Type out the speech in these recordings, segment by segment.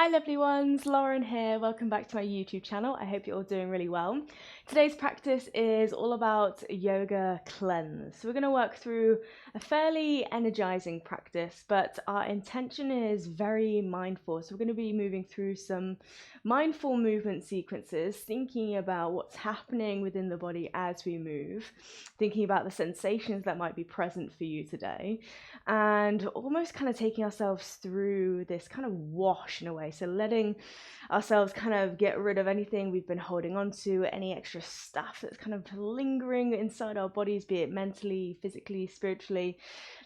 lovely ones, Lauren here. Welcome back to my YouTube channel. I hope you're all doing really well. Today's practice is all about yoga cleanse. So we're going to work through a fairly energizing practice, but our intention is very mindful. So we're going to be moving through some mindful movement sequences, thinking about what's happening within the body as we move, thinking about the sensations that might be present for you today, and almost kind of taking ourselves through this kind of wash in a way. So letting ourselves kind of get rid of anything we've been holding on to, any extra stuff that's kind of lingering inside our bodies, be it mentally, physically, spiritually,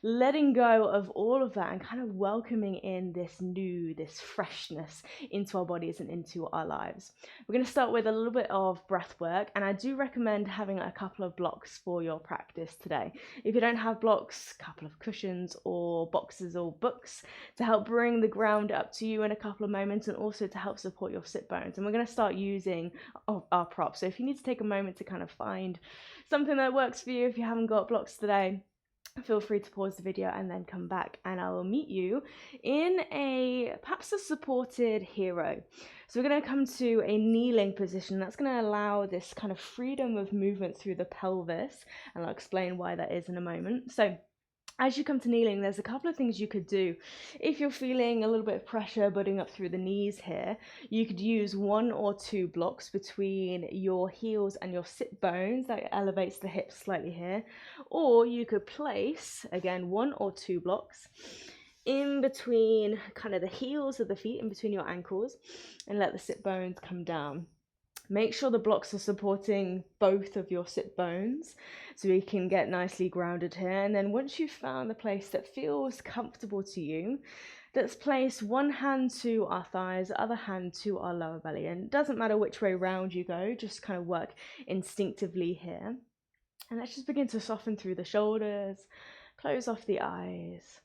letting go of all of that and kind of welcoming in this freshness into our bodies and into our lives. We're going to start with a little bit of breath work, and I do recommend having a couple of blocks for your practice today. If you don't have blocks, a couple of cushions or boxes or books to help bring the ground up to you in a couple of moments, and also to help support your sit bones. And we're going to start using our props. So if you need to take a moment to kind of find something that works for you, if you haven't got blocks today, feel free to pause the video and then come back, and I will meet you in perhaps a supported hero. So we're going to come to a kneeling position. That's going to allow this kind of freedom of movement through the pelvis, and I'll explain why that is in a moment. So as you come to kneeling, there's a couple of things you could do. If you're feeling a little bit of pressure building up through the knees here, you could use 1 or 2 blocks between your heels and your sit bones. That elevates the hips slightly here. Or you could place, again, 1 or 2 blocks in between kind of the heels of the feet, in between your ankles, and let the sit bones come down. Make sure the blocks are supporting both of your sit bones so we can get nicely grounded here. And then once you've found the place that feels comfortable to you, let's place one hand to our thighs, other hand to our lower belly. And it doesn't matter which way round you go, just kind of work instinctively here. And let's just begin to soften through the shoulders, close off the eyes,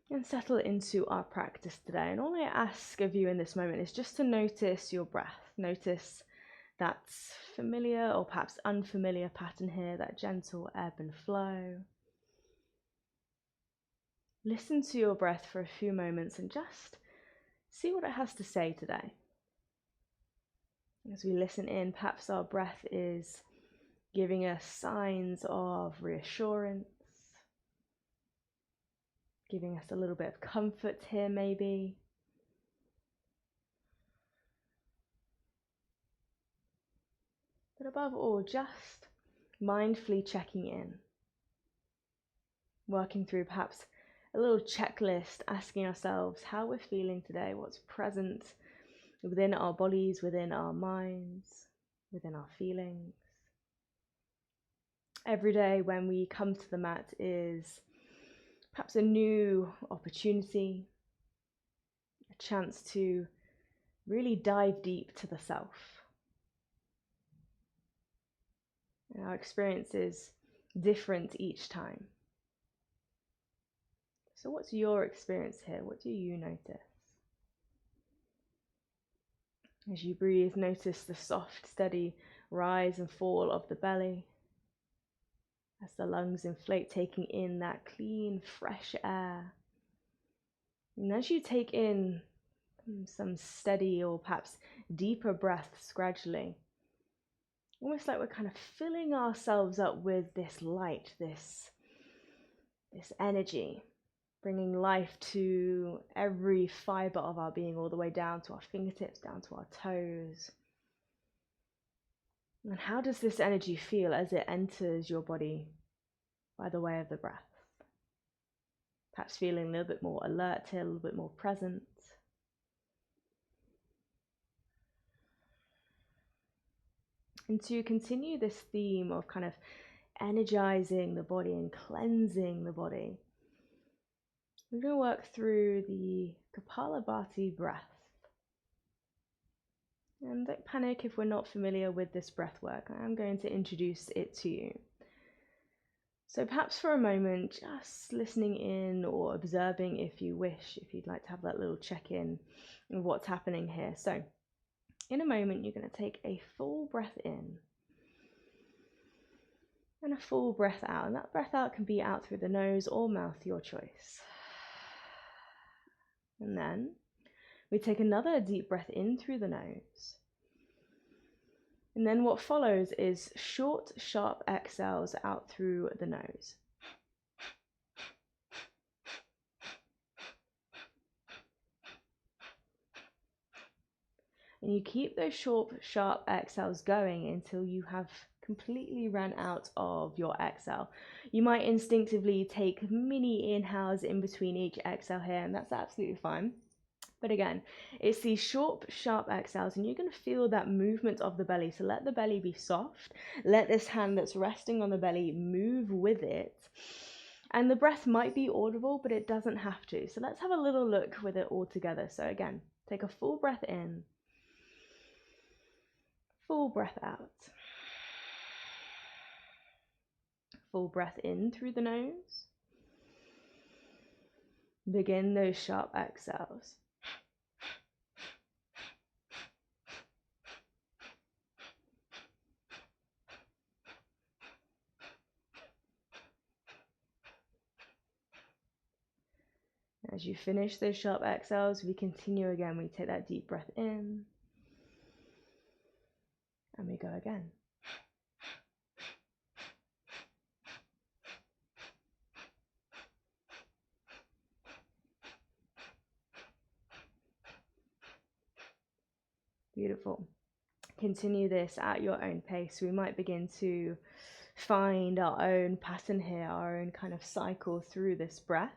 and settle into our practice today. And all I ask of you in this moment is just to notice your breath. Notice that familiar or perhaps unfamiliar pattern here, that gentle ebb and flow. Listen to your breath for a few moments and just see what it has to say today. As we listen in, perhaps our breath is giving us signs of reassurance, giving us a little bit of comfort here maybe. But above all, just mindfully checking in, working through perhaps a little checklist, asking ourselves how we're feeling today, what's present within our bodies, within our minds, within our feelings. Every day when we come to the mat is perhaps a new opportunity, a chance to really dive deep to the self. And our experience is different each time. So what's your experience here? What do you notice? As you breathe, notice the soft, steady rise and fall of the belly. As the lungs inflate, taking in that clean, fresh air. And as you take in some steady or perhaps deeper breaths gradually, almost like we're kind of filling ourselves up with this light, this energy, bringing life to every fiber of our being, all the way down to our fingertips, down to our toes. And how does this energy feel as it enters your body by the way of the breath? Perhaps feeling a little bit more alert here, a little bit more present. And to continue this theme of kind of energizing the body and cleansing the body, we're going to work through the Kapalabhati Breath. And don't panic if we're not familiar with this breath work. I am going to introduce it to you. So perhaps for a moment, just listening in or observing if you wish, if you'd like to have that little check-in of what's happening here. So in a moment, you're going to take a full breath in and a full breath out. And that breath out can be out through the nose or mouth, your choice. And then We take another deep breath in through the nose. And then what follows is short, sharp exhales out through the nose. And you keep those short, sharp exhales going until you have completely run out of your exhale. You might instinctively take mini inhales in between each exhale here, and that's absolutely fine. But again, it's these short, sharp exhales, and you're going to feel that movement of the belly. So let the belly be soft. Let this hand that's resting on the belly move with it. And the breath might be audible, but it doesn't have to. So let's have a little look with it all together. So again, take a full breath in. Full breath out. Full breath in through the nose. Begin those sharp exhales. As you finish those sharp exhales, we continue again. We take that deep breath in. And we go again. Beautiful. Continue this at your own pace. We might begin to find our own pattern here, our own kind of cycle through this breath.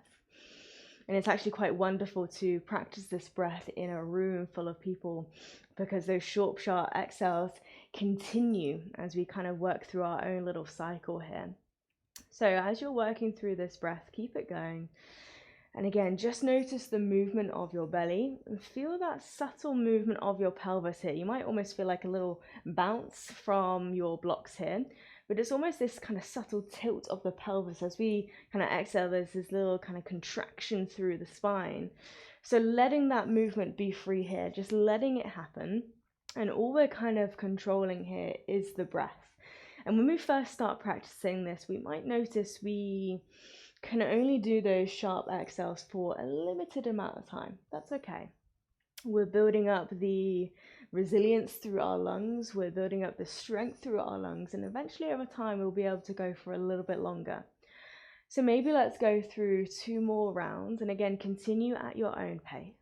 And it's actually quite wonderful to practice this breath in a room full of people, because those short, sharp exhales continue as we kind of work through our own little cycle here. So as you're working through this breath, keep it going. And again, just notice the movement of your belly and feel that subtle movement of your pelvis here. You might almost feel like a little bounce from your blocks here, but it's almost this kind of subtle tilt of the pelvis. As we kind of exhale, there's this little kind of contraction through the spine. So letting that movement be free here, just letting it happen. And all we're kind of controlling here is the breath. And when we first start practicing this, we might notice we can only do those sharp exhales for a limited amount of time. That's okay. We're building up the resilience through our lungs. We're building up the strength through our lungs. And eventually over time, we'll be able to go for a little bit longer. So maybe let's go through 2 more rounds. And again, continue at your own pace.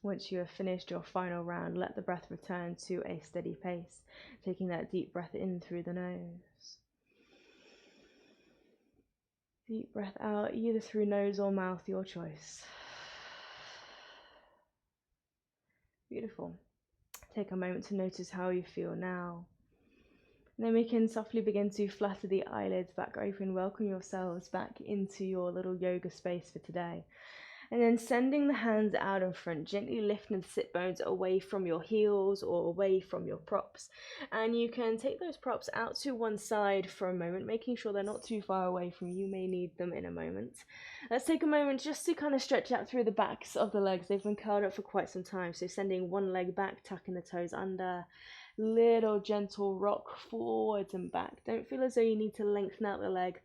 Once you have finished your final round, let the breath return to a steady pace, taking that deep breath in through the nose. Deep breath out, either through nose or mouth, your choice. Beautiful. Take a moment to notice how you feel now. And then we can softly begin to flutter the eyelids back open, welcome yourselves back into your little yoga space for today. And then sending the hands out in front, gently lifting the sit bones away from your heels or away from your props. And you can take those props out to one side for a moment, making sure they're not too far away from you. You may need them in a moment. Let's take a moment just to kind of stretch out through the backs of the legs. They've been curled up for quite some time. So sending one leg back, tucking the toes under. Little gentle rock forwards and back. Don't feel as though you need to lengthen out the leg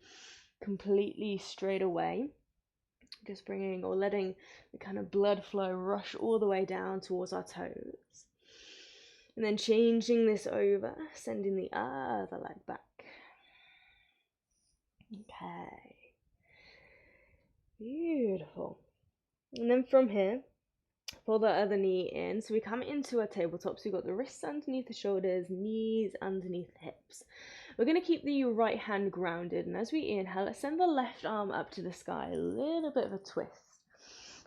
completely straight away. Just bringing or letting the kind of blood flow rush all the way down towards our toes. And then changing this over, sending the other leg back. Okay. Beautiful. And then from here, pull the other knee in. So we come into a tabletop. So we've got the wrists underneath the shoulders, knees underneath the hips. We're going to keep the right hand grounded, and as we inhale, let's send the left arm up to the sky, a little bit of a twist.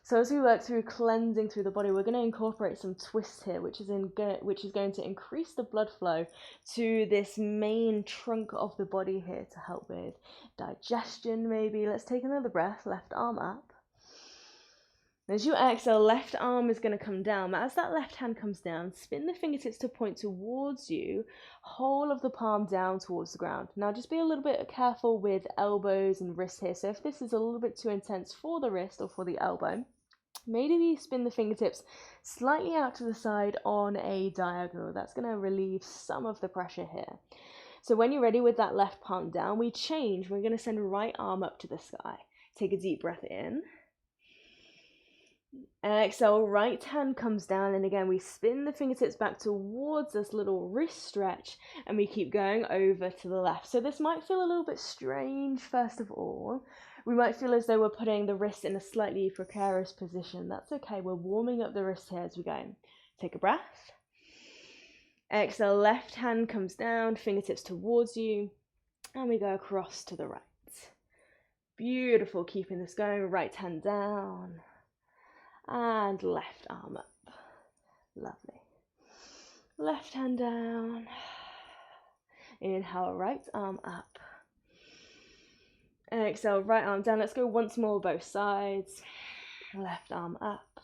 So as we work through cleansing through the body, we're going to incorporate some twist here, which is going to increase the blood flow to this main trunk of the body here to help with digestion maybe. Let's take another breath, left arm up. As you exhale, left arm is going to come down. But as that left hand comes down, spin the fingertips to point towards you, whole of the palm down towards the ground. Now just be a little bit careful with elbows and wrists here. So if this is a little bit too intense for the wrist or for the elbow, maybe spin the fingertips slightly out to the side on a diagonal. That's going to relieve some of the pressure here. So when you're ready with that left palm down, we change. We're going to send right arm up to the sky. Take a deep breath in. Exhale, right hand comes down, and again we spin the fingertips back towards this little wrist stretch, and we keep going over to the left. So this might feel a little bit strange first of all. We might feel as though we're putting the wrist in a slightly precarious position. That's okay, we're warming up the wrist here as we go. Take a breath. Exhale, left hand comes down, fingertips towards you, and we go across to the right. Beautiful, keeping this going, right hand down. And left arm up. Lovely. Left hand down. Inhale, right arm up. Exhale, right arm down. Let's go once more, both sides. Left arm up.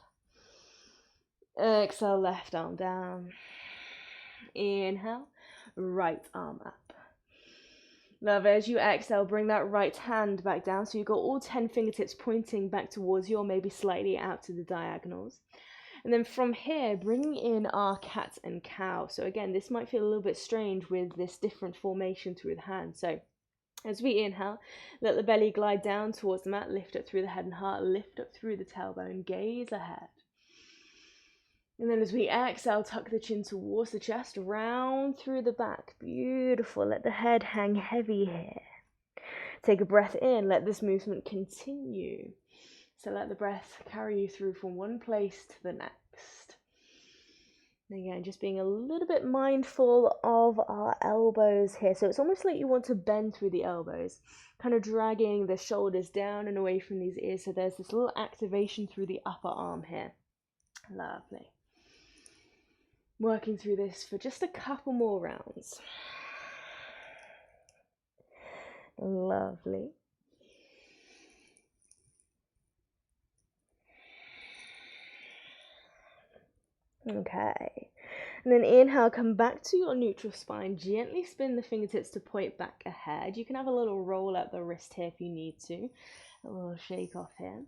Exhale, left arm down. Inhale, right arm up. Love it. As you exhale, bring that right hand back down. So you've got all 10 fingertips pointing back towards you, or maybe slightly out to the diagonals. And then from here, bringing in our cat and cow. So again, this might feel a little bit strange with this different formation through the hand. So as we inhale, let the belly glide down towards the mat, lift up through the head and heart, lift up through the tailbone, gaze ahead. And then as we exhale, tuck the chin towards the chest, round through the back. Beautiful. Let the head hang heavy here. Take a breath in. Let this movement continue. So let the breath carry you through from one place to the next. And again, just being a little bit mindful of our elbows here. So it's almost like you want to bend through the elbows, kind of dragging the shoulders down and away from these ears. So there's this little activation through the upper arm here. Lovely. Working through this for just a couple more rounds. Lovely. Okay. And then inhale, come back to your neutral spine. Gently spin the fingertips to point back ahead. You can have a little roll at the wrist here if you need to. A little shake off here.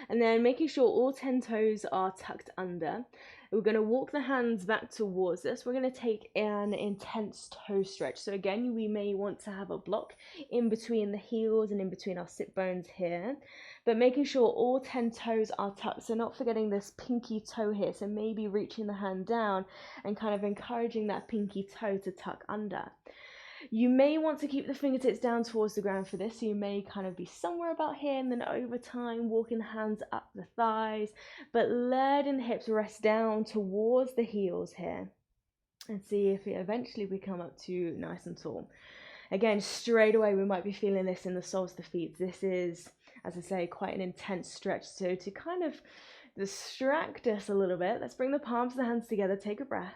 And then making sure all 10 toes are tucked under. We're going to walk the hands back towards us. We're going to take an intense toe stretch. So again, we may want to have a block in between the heels and in between our sit bones here. But making sure all 10 toes are tucked. So not forgetting this pinky toe here. So maybe reaching the hand down and kind of encouraging that pinky toe to tuck under. You may want to keep the fingertips down towards the ground for this, so you may kind of be somewhere about here, and then over time walking the hands up the thighs, but letting the hips rest down towards the heels here, and see if eventually we come up to nice and tall. Again, straight away we might be feeling this in the soles of the feet. This is, as I say, quite an intense stretch, so to kind of distract us a little bit, let's bring the palms of the hands together, take a breath.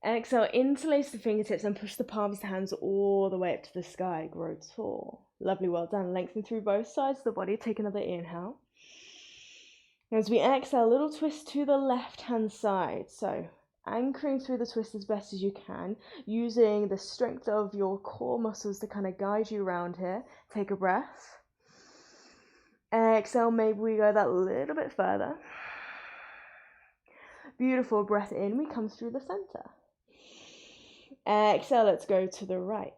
Exhale, interlace the fingertips and push the palms of the hands all the way up to the sky. Grow tall. Lovely, well done. Lengthen through both sides of the body. Take another inhale. As we exhale, a little twist to the left-hand side. So anchoring through the twist as best as you can, using the strength of your core muscles to kind of guide you around here. Take a breath. Exhale, maybe we go that little bit further. Beautiful, breath in, we come through the center. Exhale, let's go to the right.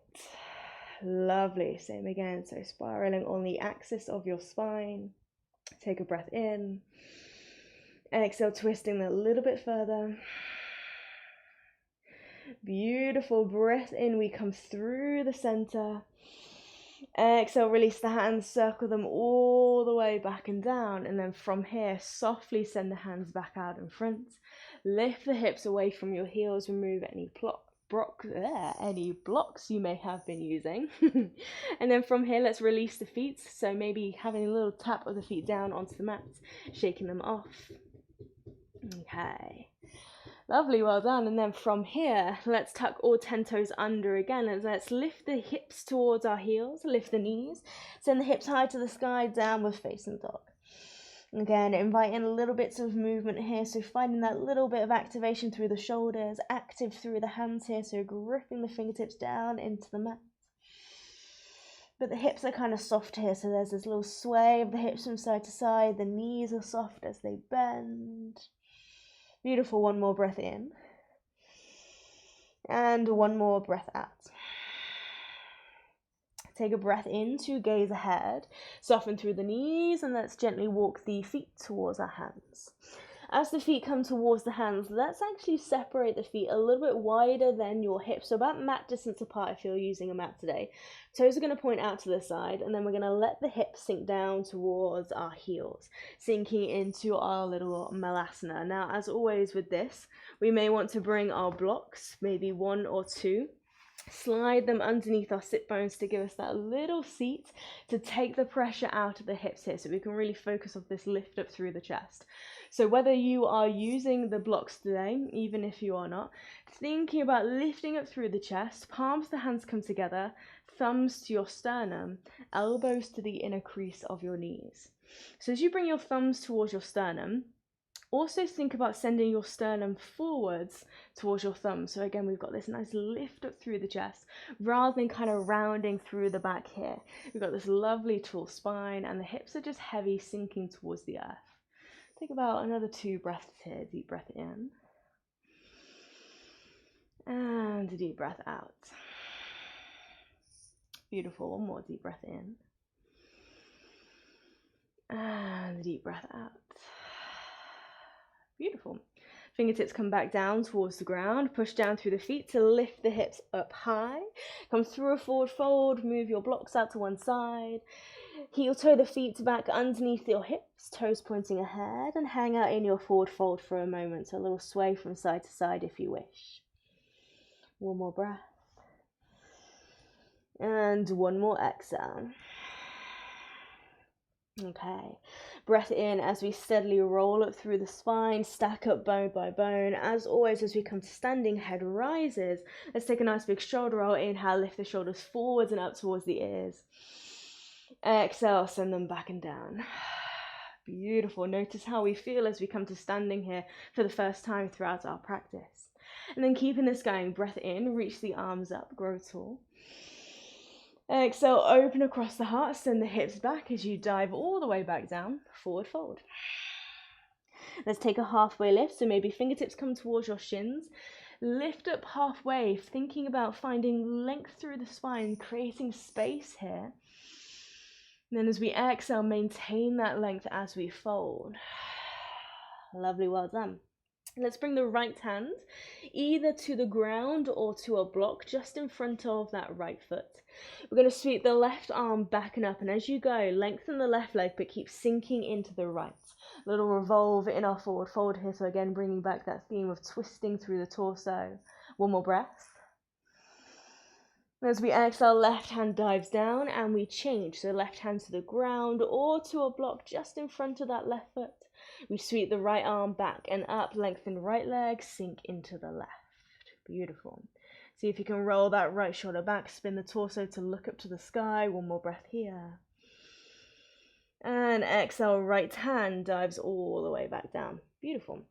Lovely, same again, so spiraling on the axis of your spine. Take a breath in. Exhale, twisting a little bit further. Beautiful, breath in, we come through the center. Exhale, release the hands, circle them all the way back and down, and then from here, softly send the hands back out in front. Lift the hips away from your heels, remove any any blocks you may have been using. And then from here, let's release the feet. So maybe having a little tap of the feet down onto the mat, shaking them off. Okay. Lovely, well done. And then from here, let's tuck all 10 toes under again, and let's lift the hips towards our heels, lift the knees, send the hips high to the sky, downward facing dog. Again, inviting little bits of movement here, so finding that little bit of activation through the shoulders, active through the hands here, so gripping the fingertips down into the mat. But the hips are kind of soft here, so there's this little sway of the hips from side to side, the knees are soft as they bend. Beautiful, one more breath in. And one more breath out. Take a breath in to gaze ahead, soften through the knees, and let's gently walk the feet towards our hands. As the feet come towards the hands, let's actually separate the feet a little bit wider than your hips, so about mat distance apart if you're using a mat today. Toes are going to point out to the side, and then we're going to let the hips sink down towards our heels, sinking into our little malasana. Now, as always with this, we may want to bring our blocks, maybe one or two, slide them underneath our sit bones to give us that little seat to take the pressure out of the hips here, so we can really focus on this lift up through the chest. So whether you are using the blocks today, even if you are not, thinking about lifting up through the chest, palms of the hands come together, thumbs to your sternum, elbows to the inner crease of your knees. So as you bring your thumbs towards your sternum, also think about sending your sternum forwards towards your thumb. So again, we've got this nice lift up through the chest rather than kind of rounding through the back here. We've got this lovely tall spine and the hips are just heavy, sinking towards the earth. Take about another 2 breaths here. Deep breath in. And a deep breath out. Beautiful. One more deep breath in. And a deep breath out. Beautiful. Fingertips come back down towards the ground. Push down through the feet to lift the hips up high. Come through a forward fold. Move your blocks out to one side. Heel toe the feet back underneath your hips, toes pointing ahead, and hang out in your forward fold for a moment. So a little sway from side to side if you wish. One more breath. And one more exhale. Okay, breath in as we steadily roll up through the spine, stack up bone by bone. As always, as we come to standing, head rises. Let's take a nice big shoulder roll. Inhale, lift the shoulders forwards and up towards the ears. Exhale, send them back and down. Beautiful. Notice how we feel as we come to standing here for the first time throughout our practice. And then keeping this going, breath in, reach the arms up, grow tall. Exhale, open across the heart, send the hips back as you dive all the way back down, forward fold. Let's take a halfway lift, so maybe fingertips come towards your shins. Lift up halfway, thinking about finding length through the spine, creating space here. And then as we exhale, maintain that length as we fold. Lovely, well done. Let's bring the right hand either to the ground or to a block just in front of that right foot. We're going to sweep the left arm back and up, and as you go, lengthen the left leg but keep sinking into the right. A little revolve in our forward fold here, so again bringing back that theme of twisting through the torso. One more breath. As we exhale, left hand dives down and we change. So left hand to the ground or to a block just in front of that left foot. We sweep the right arm back and up, lengthen right leg, sink into the left. Beautiful. See if you can roll that right shoulder back, spin the torso to look up to the sky. One more breath here. And exhale, right hand dives all the way back down. Beautiful.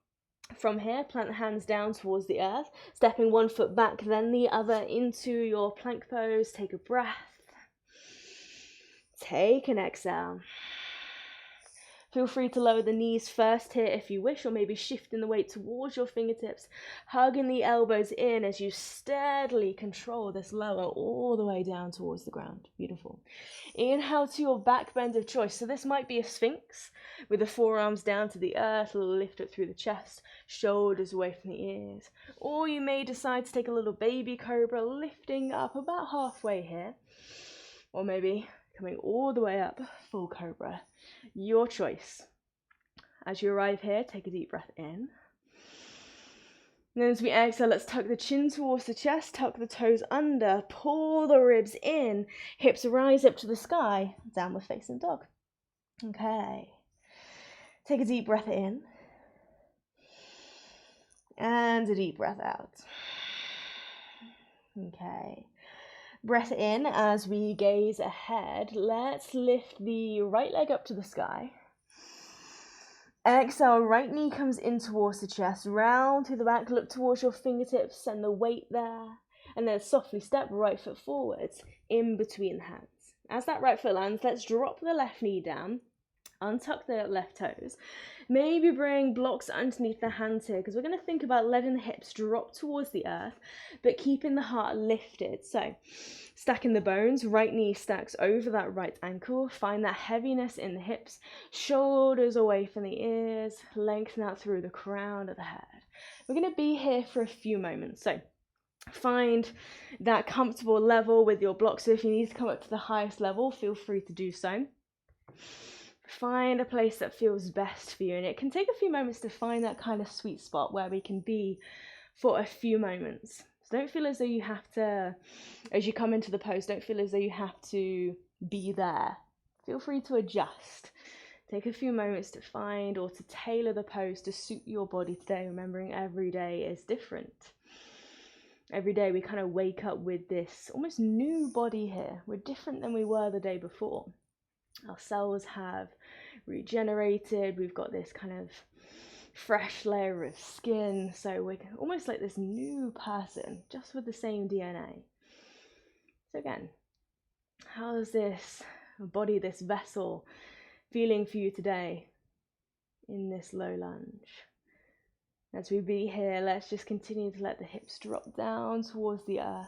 From here, plant the hands down towards the earth, stepping one foot back, then the other into your plank pose. Take a breath. Take an exhale. Feel free to lower the knees first here if you wish, or maybe shifting the weight towards your fingertips, hugging the elbows in as you steadily control this lower all the way down towards the ground. Beautiful. Inhale to your back bend of choice. So this might be a sphinx with the forearms down to the earth, lift it through the chest, shoulders away from the ears. Or you may decide to take a little baby cobra, lifting up about halfway here. Or maybe coming all the way up, full cobra. Your choice. As you arrive here, take a deep breath in. And then as we exhale, let's tuck the chin towards the chest, tuck the toes under, pull the ribs in, hips rise up to the sky, downward facing dog. Okay. Take a deep breath in. And a deep breath out. Okay. Breath in as we gaze ahead. Let's lift the right leg up to the sky. Exhale, right knee comes in towards the chest, round through the back, look towards your fingertips, send the weight there, and then softly step right foot forwards, in between the hands. As that right foot lands, let's drop the left knee down, untuck the left toes, maybe bring blocks underneath the hands here, because we're going to think about letting the hips drop towards the earth, but keeping the heart lifted. So, stacking the bones, right knee stacks over that right ankle, find that heaviness in the hips, shoulders away from the ears, lengthen out through the crown of the head. We're going to be here for a few moments, so find that comfortable level with your blocks. So if you need to come up to the highest level, feel free to do so. Find a place that feels best for you, and it can take a few moments to find that kind of sweet spot where we can be for a few moments. So don't feel as though you have to, as you come into the pose, don't feel as though you have to be there. Feel free to adjust. Take a few moments to find or to tailor the pose to suit your body today, remembering every day is different. Every day we kind of wake up with this almost new body here. We're different than we were the day before. Our cells have regenerated, we've got this kind of fresh layer of skin, so we're almost like this new person, just with the same DNA. So again, how's this body, this vessel, feeling for you today in this low lunge? As we be here, let's just continue to let the hips drop down towards the earth.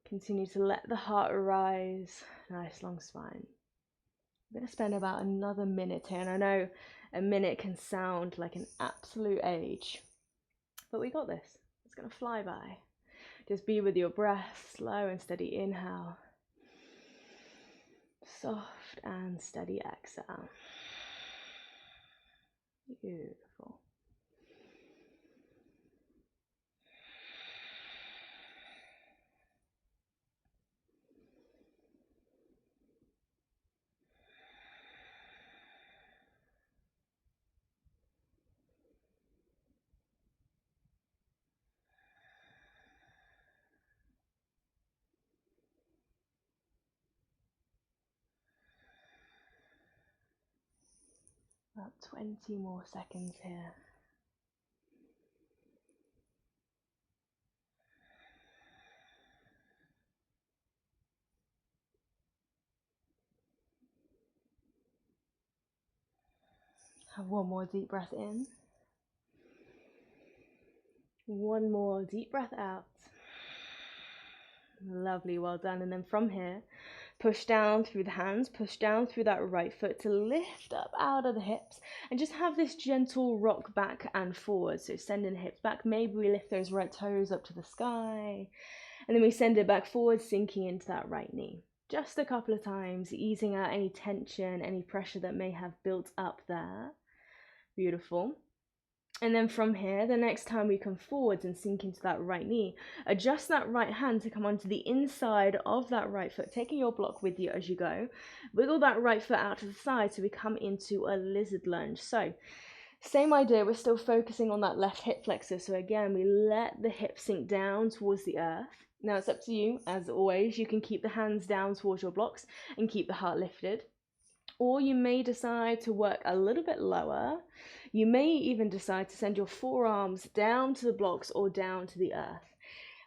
Continue to let the heart rise, nice long spine. I'm going to spend about another minute here, and I know a minute can sound like an absolute age, but we got this. It's going to fly by. Just be with your breath, slow and steady inhale, soft and steady exhale. Beautiful. About 20 more seconds here. Have one more deep breath in. One more deep breath out. Lovely, well done. And then from here, push down through the hands, push down through that right foot to lift up out of the hips and just have this gentle rock back and forward. So sending the hips back, maybe we lift those right toes up to the sky, and then we send it back forward, sinking into that right knee. Just a couple of times, easing out any tension, any pressure that may have built up there. Beautiful. And then from here, the next time we come forwards and sink into that right knee, adjust that right hand to come onto the inside of that right foot, taking your block with you as you go. Wiggle that right foot out to the side so we come into a lizard lunge. So, same idea, we're still focusing on that left hip flexor. So again, we let the hip sink down towards the earth. Now it's up to you, as always. You can keep the hands down towards your blocks and keep the heart lifted. Or you may decide to work a little bit lower. You may even decide to send your forearms down to the blocks or down to the earth.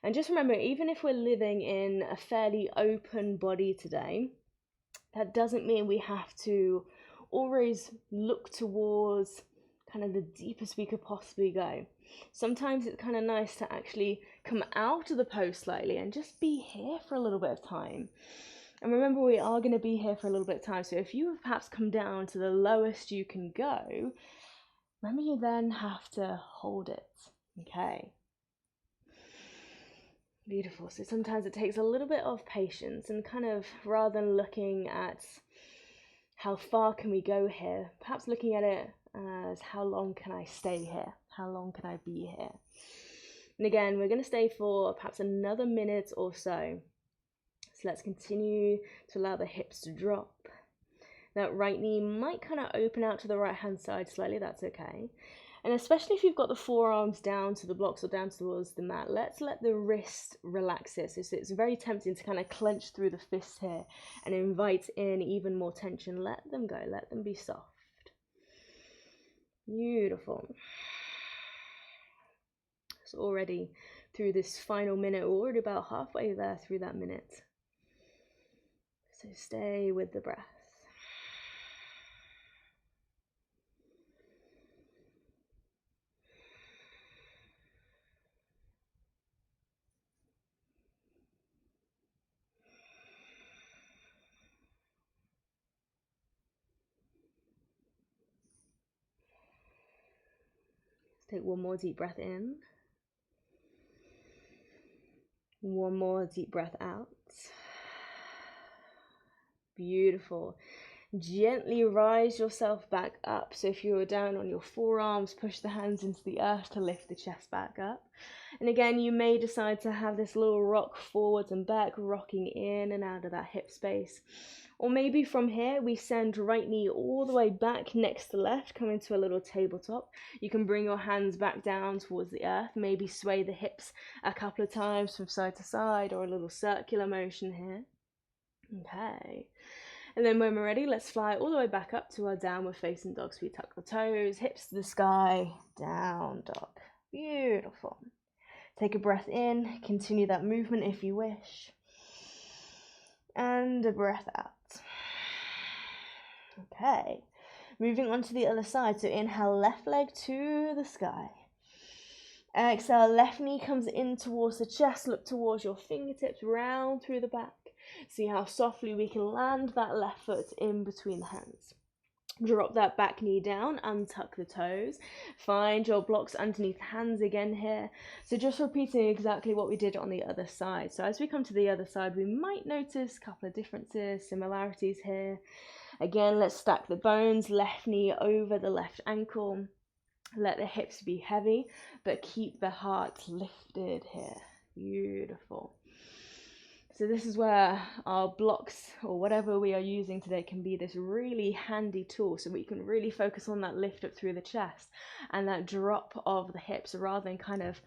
And just remember, even if we're living in a fairly open body today, that doesn't mean we have to always look towards kind of the deepest we could possibly go. Sometimes it's kind of nice to actually come out of the pose slightly and just be here for a little bit of time. And remember, we are going to be here for a little bit of time. So if you have perhaps come down to the lowest you can go, remember you then have to hold it. Okay. Beautiful. So sometimes it takes a little bit of patience, and kind of rather than looking at how far can we go here, perhaps looking at it as how long can I stay here? How long can I be here? And again, we're going to stay for perhaps another minute or so. So let's continue to allow the hips to drop. That right knee might kind of open out to the right hand side slightly, that's okay. And especially if you've got the forearms down to the blocks or down towards the mat, let's let the wrist relax here. So it's very tempting to kind of clench through the fists here and invite in even more tension. Let them go, let them be soft. Beautiful. So already through this final minute, we're already about halfway there through that minute. So stay with the breath. Take one more deep breath in. One more deep breath out. Beautiful. Gently rise yourself back up. So if you're down on your forearms, push the hands into the earth to lift the chest back up. And again, you may decide to have this little rock forwards and back, rocking in and out of that hip space. Or maybe from here, we send right knee all the way back next to left, come into a little tabletop. You can bring your hands back down towards the earth, maybe sway the hips a couple of times from side to side, or a little circular motion here. Okay. And then when we're ready, let's fly all the way back up to our downward facing dog. So we tuck the toes, hips to the sky, down dog. Beautiful. Take a breath in, continue that movement if you wish. And a breath out. Okay, moving on to the other side. So inhale, left leg to the sky. Exhale, left knee comes in towards the chest. Look towards your fingertips, round through the back. See how softly we can land that left foot in between the hands. Drop that back knee down, untuck the toes. Find your blocks underneath the hands again here. So just repeating exactly what we did on the other side. So as we come to the other side, we might notice a couple of differences, similarities here. Again, let's stack the bones, left knee over the left ankle. Let the hips be heavy, but keep the heart lifted here. Beautiful. So this is where our blocks or whatever we are using today can be this really handy tool, so we can really focus on that lift up through the chest and that drop of the hips rather than kind of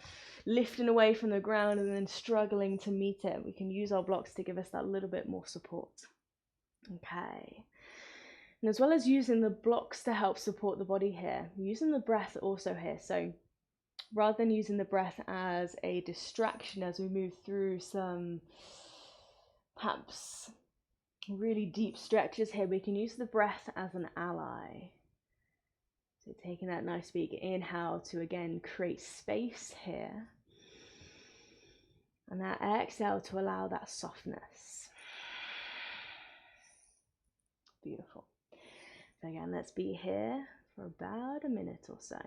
lifting away from the ground and then struggling to meet it. We can use our blocks to give us that little bit more support. Okay. And as well as using the blocks to help support the body here, using the breath also here. So rather than using the breath as a distraction as we move through some perhaps really deep stretches here, we can use the breath as an ally. So taking that nice big inhale to again create space here. And that exhale to allow that softness. Beautiful. So again, let's be here for about a minute or so.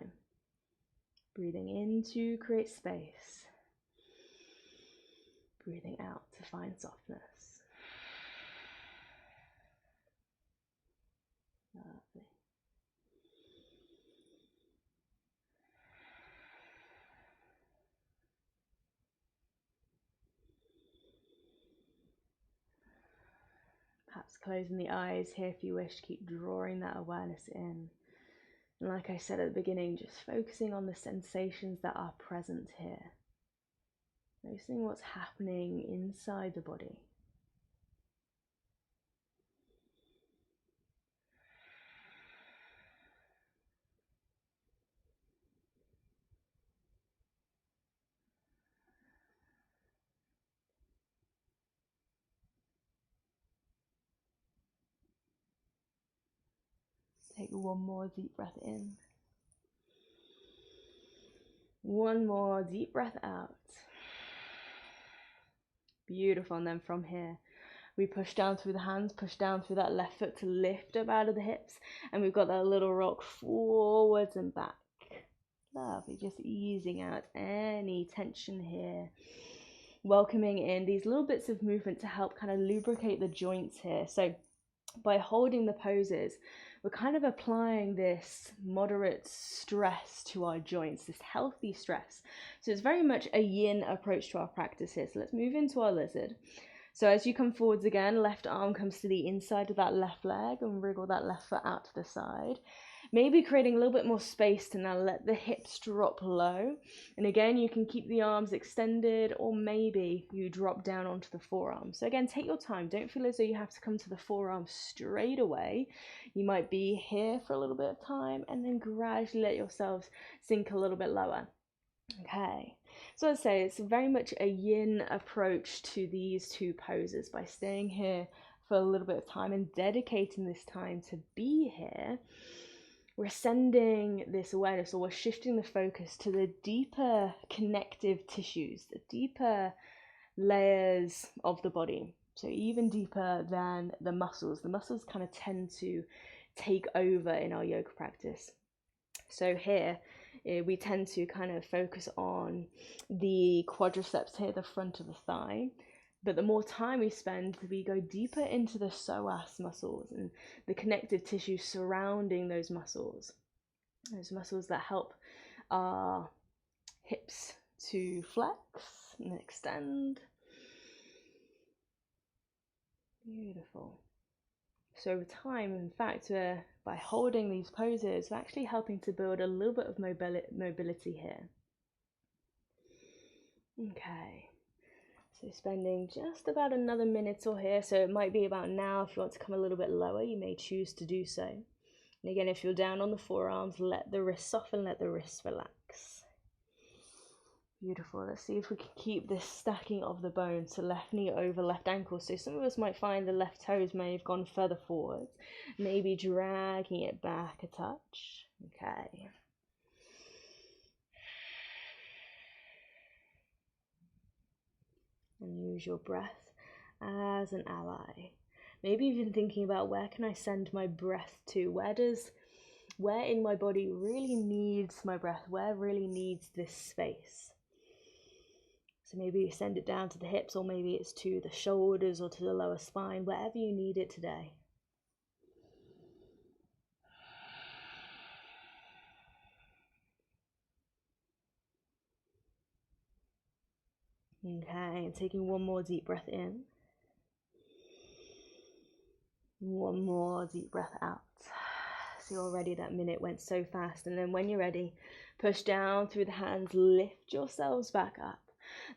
Breathing in to create space. Breathing out to find softness. Lovely. Perhaps closing the eyes here if you wish, keep drawing that awareness in. And like I said at the beginning, just focusing on the sensations that are present here. Noticing what's happening inside the body. Take one more deep breath in. One more deep breath out. Beautiful. And then from here, we push down through the hands, push down through that left foot to lift up out of the hips. And we've got that little rock forwards and back. Lovely. Just easing out any tension here. Welcoming in these little bits of movement to help kind of lubricate the joints here. So by holding the poses, we're kind of applying this moderate stress to our joints, this healthy stress. So it's very much a yin approach to our practice here. So let's move into our lizard. So as you come forwards again, left arm comes to the inside of that left leg and wriggle that left foot out to the side. Maybe creating a little bit more space to now let the hips drop low. And again, you can keep the arms extended, or maybe you drop down onto the forearms. So again, take your time. Don't feel as though you have to come to the forearms straight away. You might be here for a little bit of time and then gradually let yourselves sink a little bit lower. Okay, so I'd say it's very much a yin approach to these two poses. By staying here for a little bit of time and dedicating this time to be here, we're sending this awareness, or we're shifting the focus to the deeper connective tissues, the deeper layers of the body. So even deeper than the muscles. The muscles kind of tend to take over in our yoga practice. So here, we tend to kind of focus on the quadriceps here, the front of the thigh. But the more time we spend, we go deeper into the psoas muscles and the connective tissue surrounding those muscles that help our hips to flex and extend. Beautiful. So over time, in fact, by holding these poses, we're actually helping to build a little bit of mobility here. Okay, so spending just about another minute or here. So it might be about now. If you want to come a little bit lower, you may choose to do so. And again, if you're down on the forearms, let the wrists soften, let the wrists relax. Beautiful. Let's see if we can keep this stacking of the bones, so left knee over left ankle. So some of us might find the left toes may have gone further forward, maybe dragging it back a touch. Okay. And use your breath as an ally. Maybe even thinking about, where can I send my breath to? Where in my body really needs my breath? Where really needs this space? So maybe you send it down to the hips, or maybe it's to the shoulders or to the lower spine, wherever you need it today. Okay, and taking one more deep breath in. One more deep breath out. So already that minute went so fast. And then when you're ready, push down through the hands, lift yourselves back up.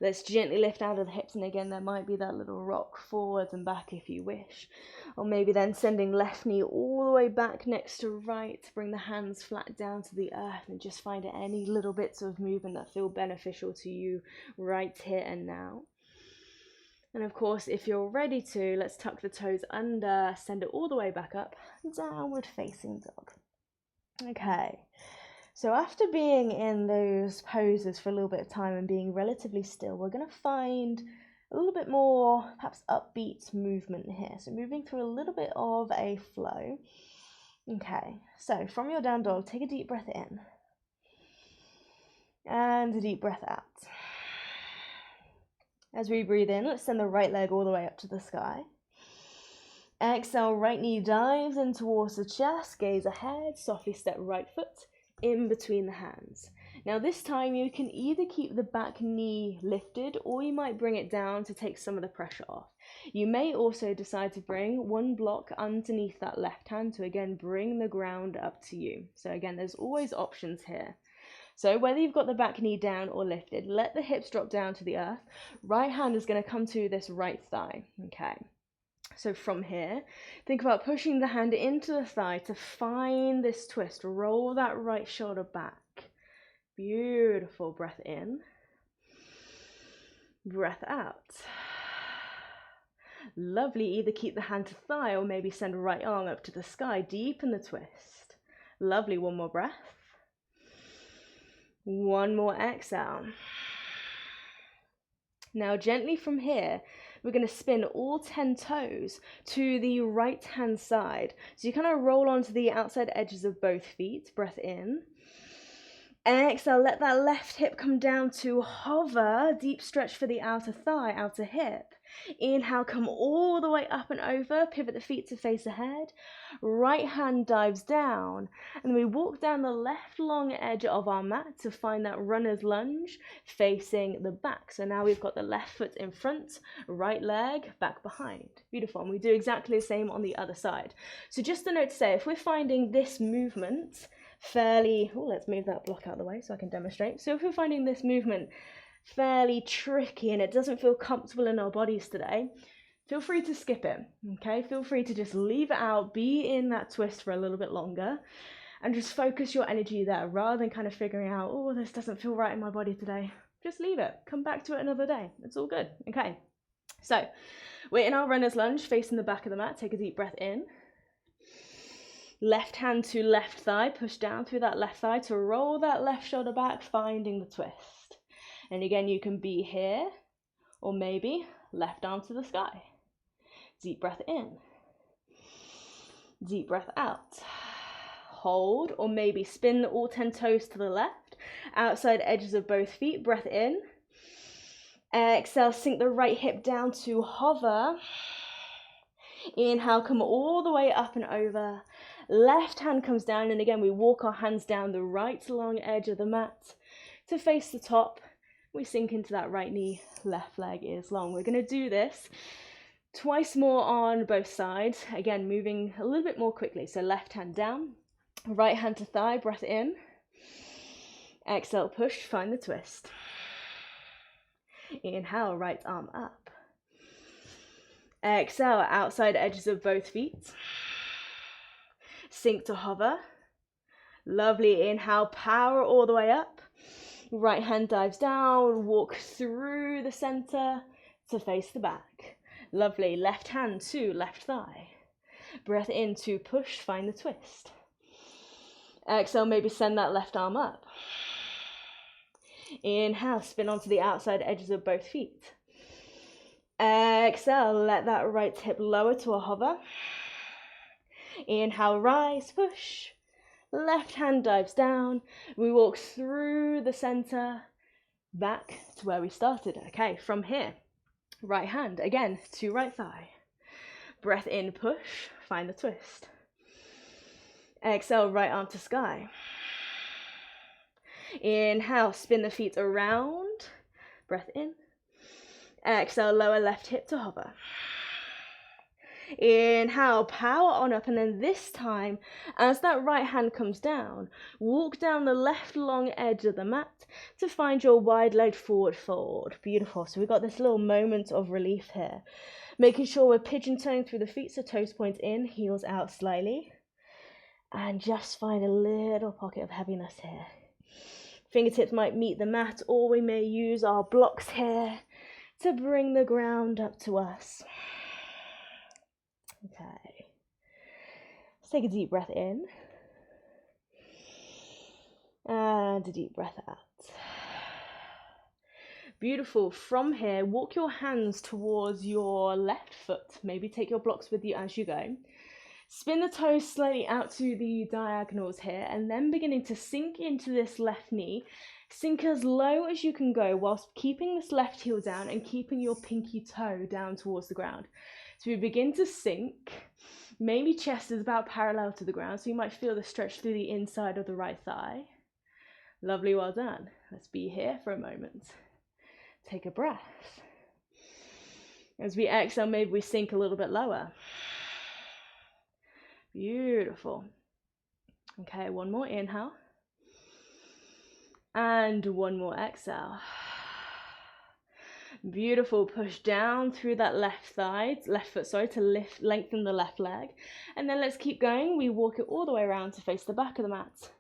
Let's gently lift out of the hips, and again there might be that little rock forwards and back if you wish, or maybe then sending left knee all the way back next to right to bring the hands flat down to the earth, and just find any little bits of movement that feel beneficial to you right here and now. And of course, if you're ready to, let's tuck the toes under, send it all the way back up, downward facing dog. Okay. So after being in those poses for a little bit of time and being relatively still, we're going to find a little bit more perhaps upbeat movement here. So moving through a little bit of a flow. Okay, so from your down dog, take a deep breath in and a deep breath out. As we breathe in, let's send the right leg all the way up to the sky. Exhale, right knee dives in towards the chest, gaze ahead, softly step right foot in between the hands. Now this time you can either keep the back knee lifted, or you might bring it down to take some of the pressure off. You may also decide to bring one block underneath that left hand to again bring the ground up to you. So again, there's always options here. So whether you've got the back knee down or lifted, let the hips drop down to the earth. Right hand is going to come to this right thigh. Okay. So from here, think about pushing the hand into the thigh to find this twist. Roll that right shoulder back. Beautiful. Breath in. Breath out. Lovely. Either keep the hand to thigh or maybe send right arm up to the sky. Deepen the twist. Lovely. One more breath. One more exhale. Now gently from here, we're going to spin all 10 toes to the right hand side. So you kind of roll onto the outside edges of both feet. Breath in. Exhale, let that left hip come down to hover. Deep stretch for the outer thigh, outer hip. Inhale, come all the way up and over, pivot the feet to face ahead. Right hand dives down, and we walk down the left long edge of our mat to find that runner's lunge facing the back. So now we've got the left foot in front, right leg back behind. Beautiful. And we do exactly the same on the other side. So just a note to say, if we're finding this movement fairly, let's move that block out of the way so I can demonstrate. So if we're finding this movement fairly tricky and it doesn't feel comfortable in our bodies today, feel free to skip it, okay? Feel free to just leave it out, be in that twist for a little bit longer, and just focus your energy there rather than kind of figuring out, oh, this doesn't feel right in my body today. Just leave it, come back to it another day. It's all good, okay? So we're in our runner's lunge, facing the back of the mat. Take a deep breath in. Left hand to left thigh, push down through that left thigh to roll that left shoulder back, finding the twist. And again, you can be here, or maybe left arm to the sky. Deep breath in. Deep breath out. Hold, or maybe spin all 10 toes to the left. Outside edges of both feet, breath in. Exhale, sink the right hip down to hover. Inhale, come all the way up and over. Left hand comes down, and again, we walk our hands down the right long edge of the mat to face the top. We sink into that right knee, left leg is long. We're going to do this twice more on both sides. Again, moving a little bit more quickly. So left hand down, right hand to thigh, breath in. Exhale, push, find the twist. Inhale, right arm up. Exhale, outside edges of both feet. Sink to hover. Lovely. Inhale, power all the way up. Right hand dives down, walk through the center to face the back. Lovely. Left hand to left thigh. Breath in to push, find the twist. Exhale, maybe send that left arm up. Inhale, spin onto the outside edges of both feet. Exhale, let that right hip lower to a hover. Inhale, rise, push. Left hand dives down. We walk through the center, back to where we started. Okay, from here, right hand again to right thigh. Breath in, push, find the twist. Exhale, right arm to sky. Inhale, spin the feet around. Breath in. Exhale, lower left hip to hover. Inhale, power on up, and then this time, as that right hand comes down, walk down the left long edge of the mat to find your wide leg forward fold. Beautiful. So we've got this little moment of relief here. Making sure we're pigeon-toeing through the feet, so toes point in, heels out slightly. And just find a little pocket of heaviness here. Fingertips might meet the mat, or we may use our blocks here to bring the ground up to us. Okay, let's take a deep breath in and a deep breath out. Beautiful. From here, walk your hands towards your left foot. Maybe take your blocks with you as you go. Spin the toes slightly out to the diagonals here, and then beginning to sink into this left knee. Sink as low as you can go whilst keeping this left heel down and keeping your pinky toe down towards the ground. So we begin to sink. Maybe chest is about parallel to the ground, so you might feel the stretch through the inside of the right thigh. Lovely, well done. Let's be here for a moment. Take a breath. As we exhale, maybe we sink a little bit lower. Beautiful. Okay, one more inhale. And one more exhale. Beautiful. Push down through that left foot, to lengthen the left leg. And then let's keep going. We walk it all the way around to face the back of the mat.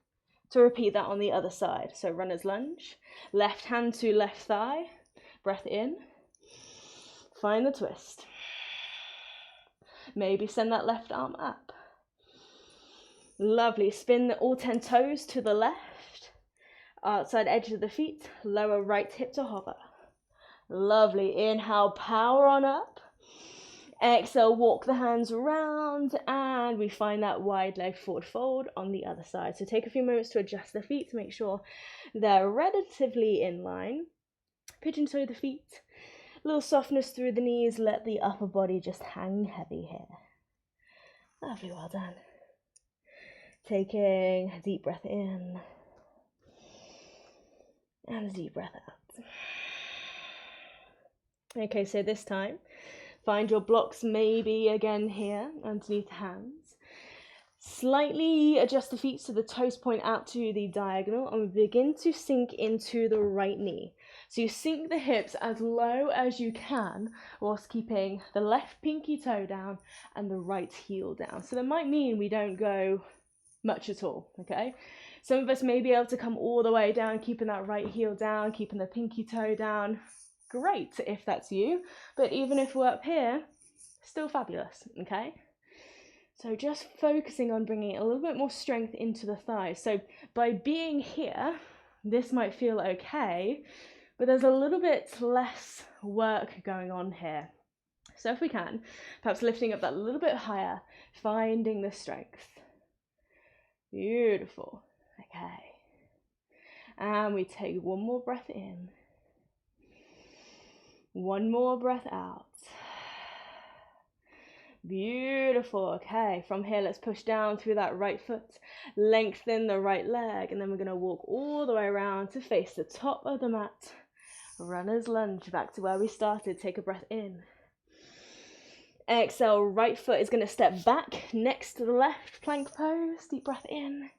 To repeat that on the other side. So runner's lunge. Left hand to left thigh. Breath in. Find the twist. Maybe send that left arm up. Lovely. Spin all 10 toes to the left. Outside edge of the feet. Lower right hip to hover. Lovely. Inhale, power on up. Exhale, walk the hands around, and we find that wide leg forward fold on the other side. So take a few moments to adjust the feet to make sure they're relatively in line. Pigeon toe the feet. A little softness through the knees, let the upper body just hang heavy here. Lovely, well done. Taking a deep breath in and a deep breath out. Okay, so this time, find your blocks maybe again here underneath the hands. Slightly adjust the feet so the toes point out to the diagonal, and we begin to sink into the right knee. So you sink the hips as low as you can whilst keeping the left pinky toe down and the right heel down. So that might mean we don't go much at all, okay? Some of us may be able to come all the way down, keeping that right heel down, keeping the pinky toe down. Great if that's you, but even if we're up here, still fabulous, okay? So just focusing on bringing a little bit more strength into the thighs. So by being here, this might feel okay, but there's a little bit less work going on here. So if we can, perhaps lifting up that a little bit higher, finding the strength. Beautiful. Okay. And we take one more breath in. One more breath out. Beautiful. Okay, from here let's push down through that right foot, lengthen the right leg, and then we're going to walk all the way around to face the top of the mat. Runner's lunge, back to where we started. Take a breath in. Exhale, right foot is going to step back next to the left, plank pose. Deep breath in.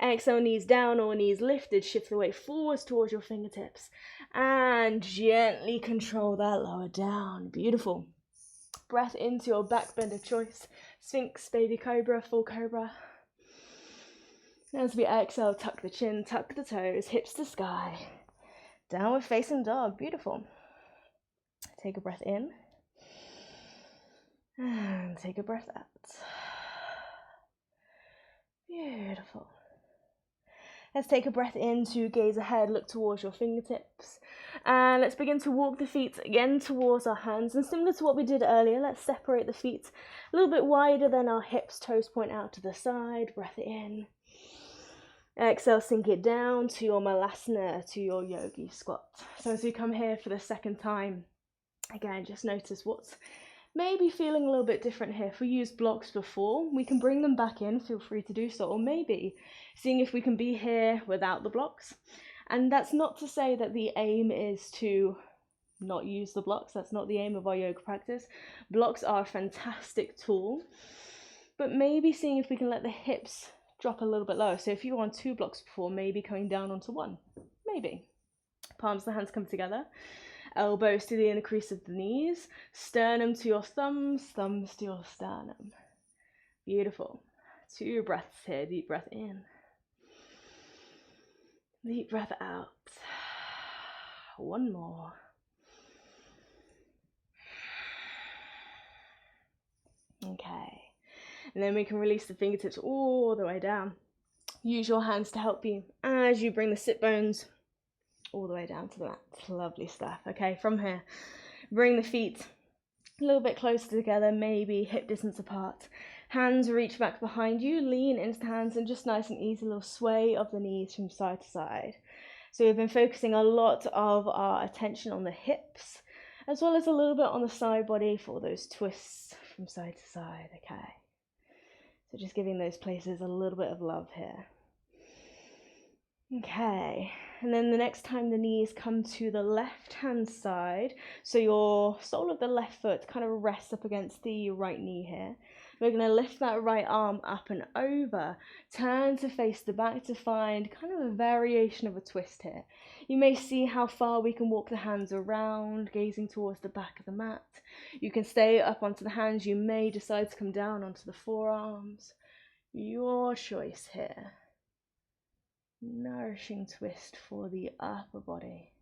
Exhale, knees down or knees lifted. Shift the weight forwards towards your fingertips. And gently control that lower down. Beautiful. Breath into your back bend of choice. Sphinx, baby cobra, full cobra. As we exhale, tuck the chin, tuck the toes, hips to sky. Downward facing dog. Beautiful. Take a breath in. And take a breath out. Beautiful. Let's take a breath in to gaze ahead, look towards your fingertips. And let's begin to walk the feet again towards our hands. And similar to what we did earlier, let's separate the feet a little bit wider than our hips. Toes point out to the side. Breath in. Exhale, sink it down to your malasana, to your yogi squat. So as we come here for the second time, again, just notice what's maybe feeling a little bit different here. If we used blocks before, we can bring them back in, feel free to do so, or maybe seeing if we can be here without the blocks. And that's not to say that the aim is to not use the blocks. That's not the aim of our yoga practice. Blocks are a fantastic tool, but maybe seeing if we can let the hips drop a little bit lower. So if you were on 2 blocks before, maybe coming down onto 1, maybe. Palms of the hands come together. Elbows to the inner crease of the knees, sternum to your thumbs, thumbs to your sternum. Beautiful. 2 breaths here. Deep breath in. Deep breath out. 1 more. Okay. And then we can release the fingertips all the way down. Use your hands to help you as you bring the sit bones all the way down to the mat. Lovely stuff. Okay, from here, bring the feet a little bit closer together, maybe hip distance apart. Hands reach back behind you, lean into the hands, and just nice and easy little sway of the knees from side to side. So we've been focusing a lot of our attention on the hips, as well as a little bit on the side body for those twists from side to side. Okay, so just giving those places a little bit of love here. Okay, and then the next time the knees come to the left hand side, so your sole of the left foot kind of rests up against the right knee here. We're going to lift that right arm up and over, turn to face the back to find kind of a variation of a twist here. You may see how far we can walk the hands around, gazing towards the back of the mat. You can stay up onto the hands, you may decide to come down onto the forearms. Your choice here. Nourishing twist for the upper body.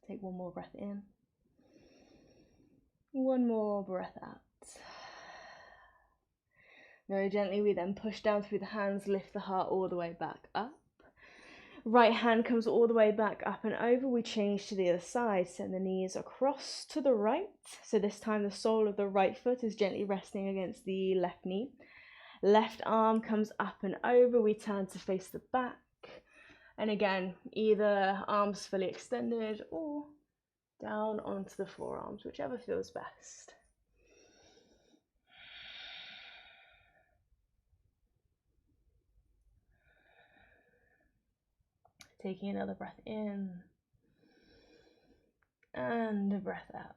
Take 1 more breath in. 1 more breath out. Very gently we then push down through the hands, lift the heart all the way back up. Right hand comes all the way back up and over. We change to the other side. Send the knees across to the right. So this time the sole of the right foot is gently resting against the left knee. Left arm comes up and over. We turn to face the back. And again, either arms fully extended or down onto the forearms, whichever feels best. Taking another breath in and a breath out.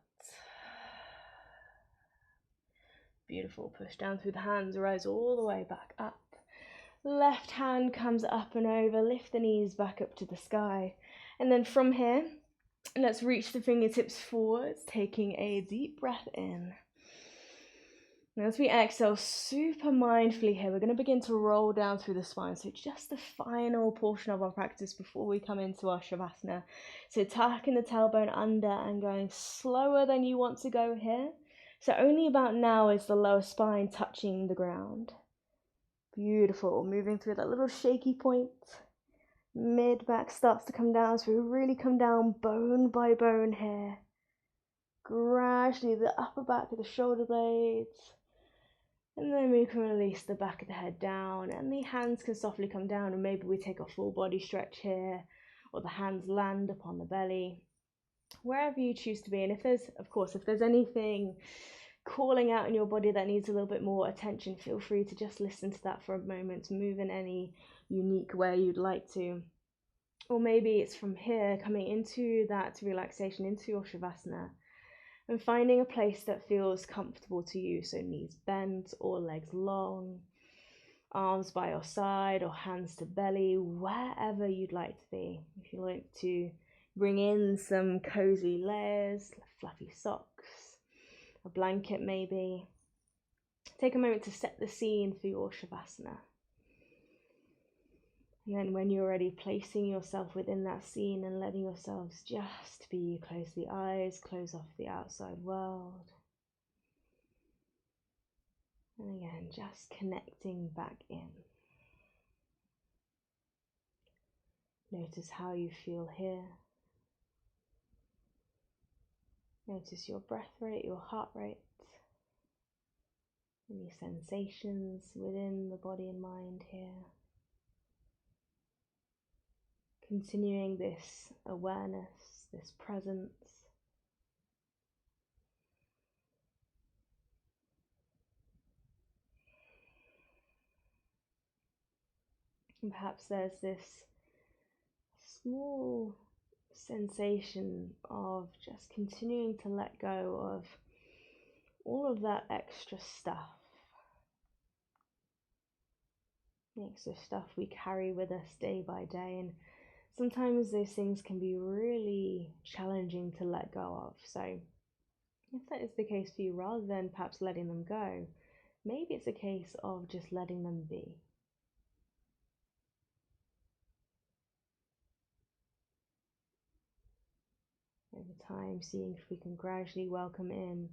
Beautiful. Push down through the hands, rise all the way back up. Left hand comes up and over, lift the knees back up to the sky. And then from here, let's reach the fingertips forwards, taking a deep breath in. And as we exhale super mindfully here, we're going to begin to roll down through the spine. So just the final portion of our practice before we come into our Shavasana. So tucking the tailbone under and going slower than you want to go here. So only about now is the lower spine touching the ground. Beautiful. Moving through that little shaky point. Mid back starts to come down, so we really come down bone by bone here. Gradually the upper back of the shoulder blades. And then we can release the back of the head down, and the hands can softly come down, and maybe we take a full body stretch here, or the hands land upon the belly, wherever you choose to be. And if there's anything calling out in your body that needs a little bit more attention, feel free to just listen to that for a moment, move in any unique way you'd like to. Or maybe it's from here coming into that relaxation, into your Shavasana, and finding a place that feels comfortable to you. So knees bent or legs long, arms by your side or hands to belly, wherever you'd like to be. If you like to bring in some cozy layers, fluffy socks, a blanket maybe. Take a moment to set the scene for your Shavasana. And then when you're ready, placing yourself within that scene and letting yourselves just be. Close the eyes, close off the outside world. And again, just connecting back in. Notice how you feel here. Notice your breath rate, your heart rate. Any sensations within the body and mind here. Continuing this awareness, this presence. And perhaps there's this small sensation of just continuing to let go of all of that extra stuff. The extra stuff we carry with us day by day, and sometimes those things can be really challenging to let go of. So if that is the case for you, rather than perhaps letting them go, maybe it's a case of just letting them be. Over time, seeing if we can gradually welcome in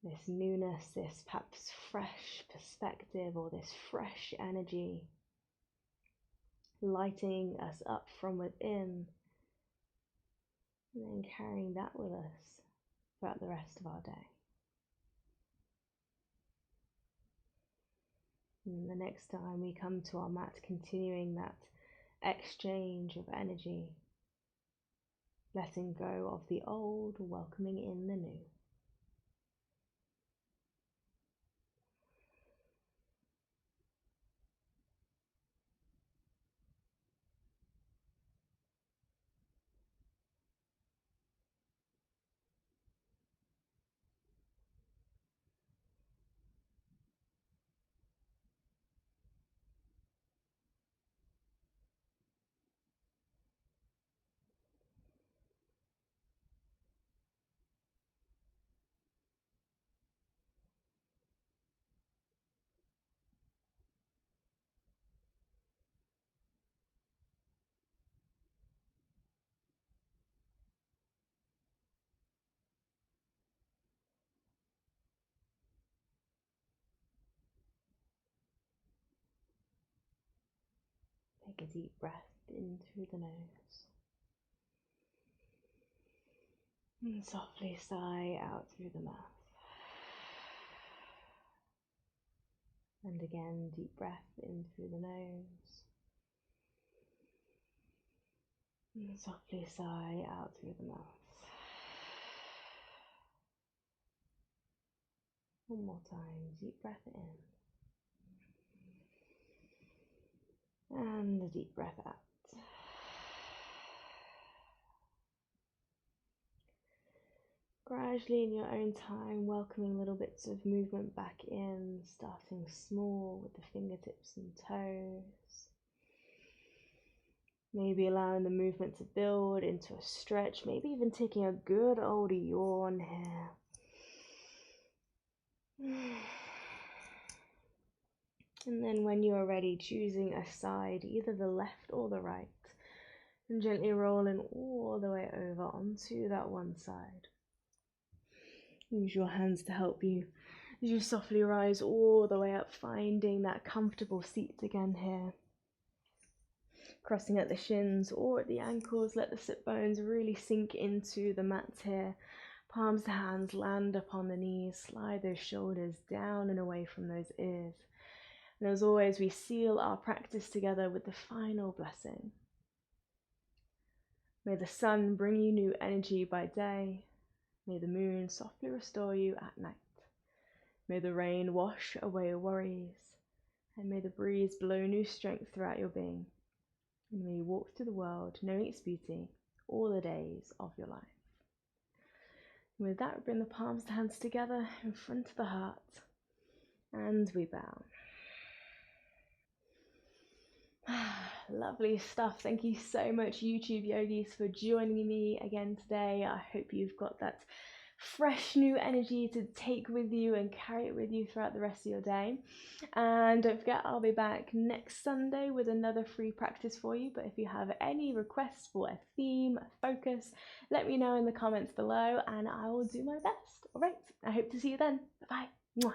this newness, this perhaps fresh perspective, or this fresh energy, lighting us up from within, and then carrying that with us throughout the rest of our day. And the next time we come to our mat, continuing that exchange of energy, letting go of the old, welcoming in the new. Take a deep breath in through the nose. And softly sigh out through the mouth. And again, deep breath in through the nose. And softly sigh out through the mouth. One more time, deep breath in. And a deep breath out. Gradually, in your own time, welcoming little bits of movement back in, starting small with the fingertips and toes. Maybe allowing the movement to build into a stretch, maybe even taking a good old yawn here. And then when you are ready, choosing a side, either the left or the right, and gently rolling all the way over onto that one side. Use your hands to help you as you softly rise all the way up, finding that comfortable seat again here. Crossing at the shins or at the ankles, let the sit bones really sink into the mat here. Palms to hands land upon the knees, slide those shoulders down and away from those ears. And as always, we seal our practice together with the final blessing. May the sun bring you new energy by day. May the moon softly restore you at night. May the rain wash away your worries. And may the breeze blow new strength throughout your being. And may you walk through the world knowing its beauty all the days of your life. And with that, we bring the palms to hands together in front of the heart. And we bow. Lovely stuff. Thank you so much, YouTube yogis, for joining me again today. I hope you've got that fresh new energy to take with you and carry it with you throughout the rest of your day. And don't forget, I'll be back next Sunday with another free practice for you. But if you have any requests for a theme, a focus, let me know in the comments below and I will do my best. All right, I hope to see you then. Bye-bye.